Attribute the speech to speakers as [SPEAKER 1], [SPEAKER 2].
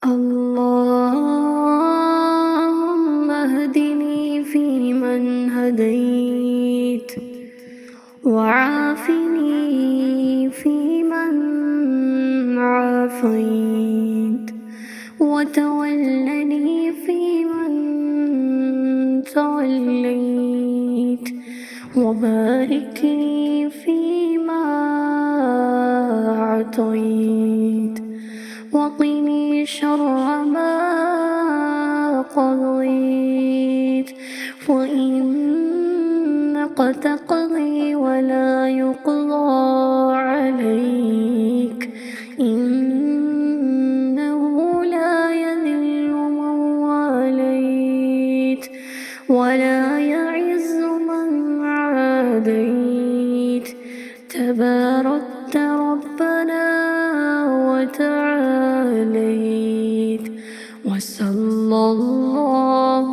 [SPEAKER 1] اللهم اهدني فيمن هديت، وعافني فيمن عافيت، وتولني فيمن توليت، وبارك لي فيما أعطيت، وقني شر ما قضيت، فإنك تقضي ولا يقضى عليك، إنه لا يذل من واليت ولا يعز من عاديت، تباركت ربنا وتعاليت، وصلى الله